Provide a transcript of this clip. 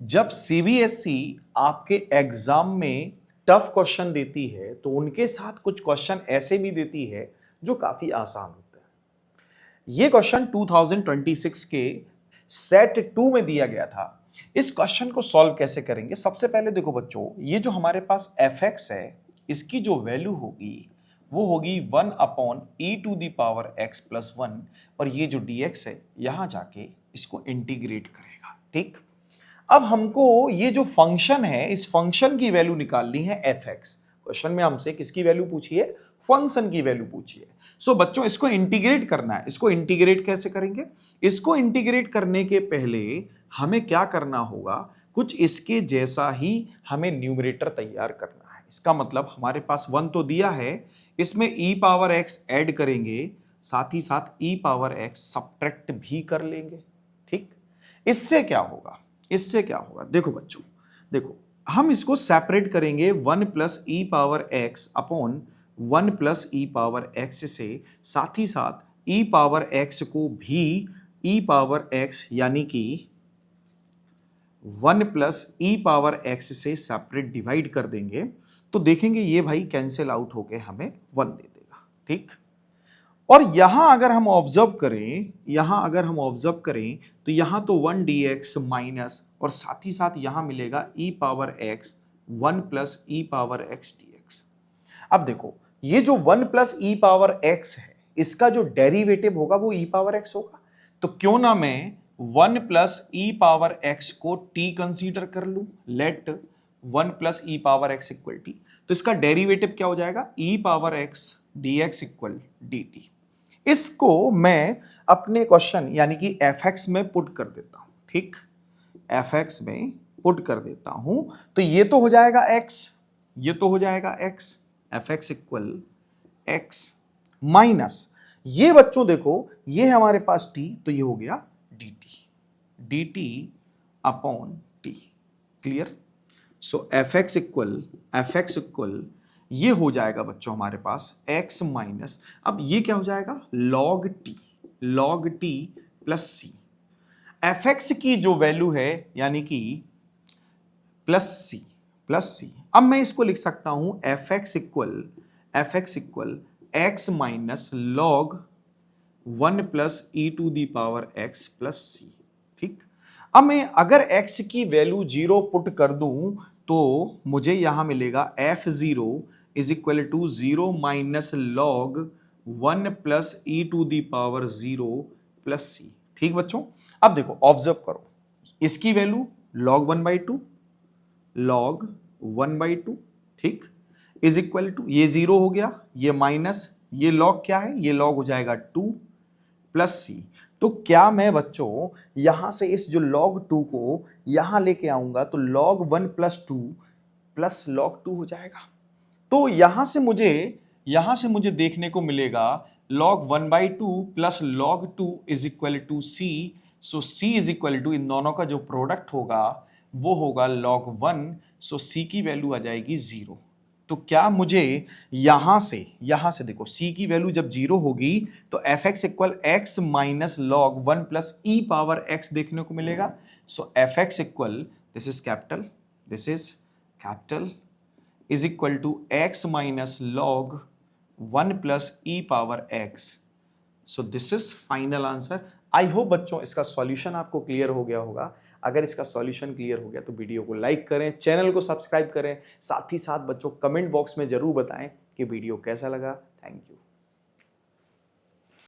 जब सीबीएसई आपके एग्जाम में टफ क्वेश्चन देती है तो उनके साथ कुछ क्वेश्चन ऐसे भी देती है जो काफी आसान होते हैं। ये क्वेश्चन 2026 के सेट 2 में दिया गया था। इस क्वेश्चन को सॉल्व कैसे करेंगे? सबसे पहले देखो बच्चों, ये जो हमारे पास fx है, इसकी जो वैल्यू होगी वो होगी 1 upon e to the power x plus 1, और ये जो dx है यहां जाके इसको इंटीग्रेट करेगा। ठीक, अब हमको ये जो फंक्शन है, इस फंक्शन की वैल्यू निकालनी है fx। क्वेश्चन में हमसे किसकी वैल्यू पूछी है? फंक्शन की वैल्यू पूछी है। सो बच्चों, इसको इंटीग्रेट करना है। इसको इंटीग्रेट कैसे करेंगे? इसको इंटीग्रेट करने के पहले हमें क्या करना होगा? कुछ इसके जैसा ही हमें न्यूमरेटर तैयार करना है। इसका मतलब हमारे पास 1 तो दिया है, इसमें e पावर x ऐड करेंगे, साथ ही साथ e पावर x सब्ट्रैक्ट भी कर लेंगे। ठीक, इससे क्या होगा? इससे क्या होगा? देखो बच्चों, देखो, हम इसको सेपरेट करेंगे 1 plus E power x upon 1 plus E power x से, साथ ही साथ ई पावर एक्स को भी ई पावर एक्स यानी कि 1 प्लस ई पावर एक्स से सेपरेट डिवाइड कर देंगे, तो देखेंगे ये भाई कैंसिल आउट होके हमें 1 दे देगा। ठीक, और यहां अगर हम ऑब्जर्व करें तो यहां तो 1 dx माइनस, और साथ ही साथ यहां मिलेगा e power x 1 plus E power x dx। अब देखो, ये जो 1 प्लस ई पावर x है, इसका जो डेरिवेटिव होगा वो e पावर x होगा। तो क्यों ना मैं 1 प्लस ई पावर x को t कंसीडर कर लूं। Late 1 plus E power x equal t, तो इसका डेरिवेटिव क्या हो जाएगा? e power x dx equal dt। इसको मैं अपने क्वेश्चन यानी कि fx में पुट कर देता हूं। ठीक, fx में पुट कर देता हूं, तो ये तो हो जाएगा x, ये तो हो जाएगा x, fx equal x minus, ये बच्चों देखो, ये है हमारे पास t, तो ये हो गया dt अपॉन t। क्लियर? सो fx इक्वल ये हो जाएगा बच्चों हमारे पास x माइनस, अब ये क्या हो जाएगा? log t प्लस सी। fx की जो वैल्यू है यानी कि प्लस सी, अब मैं इसको लिख सकता हूं fx equal x minus log 1 plus E to the power x plus C. ठीक, अब मैं अगर x की वैल्यू 0 पुट कर दूं तो मुझे यहां मिलेगा f0 is equal to 0 minus log 1 plus E to the power 0 plus C. ठीक बच्चों, अब देखो, ऑब्जर्व करो, इसकी वैल्यू log 1/2, ठीक, इज इक्वल टू, ये 0 हो गया, ये माइनस, ये लॉग क्या है? ये लॉग हो जाएगा 2 प्लस सी। तो क्या मैं बच्चों यहां से इस जो log 2 को यहां लेके आऊंगा तो log 1 प्लस 2 प्लस log 2 हो जाएगा। तो यहां से मुझे देखने को मिलेगा log 1/2 plus log 2 is equal to C. So C is equal to, इन दोनों का जो प्रोडक्ट होगा वो होगा log 1। सो सी की वैल्यू आ जाएगी 0। तो क्या मुझे यहां से देखो, c की वैल्यू जब 0 होगी तो fx equal x minus log 1 plus E power x देखने को मिलेगा। So fx equal, this is capital is equal to x minus log 1 plus E power x। So this is final answer. I hope बच्चों इसका solution आपको clear हो गया होगा। अगर इसका सॉल्यूशन क्लियर हो गया तो वीडियो को लाइक करें, चैनल को सब्सक्राइब करें, साथ ही साथ बच्चों कमेंट बॉक्स में जरूर बताएं कि वीडियो कैसा लगा। Thank you.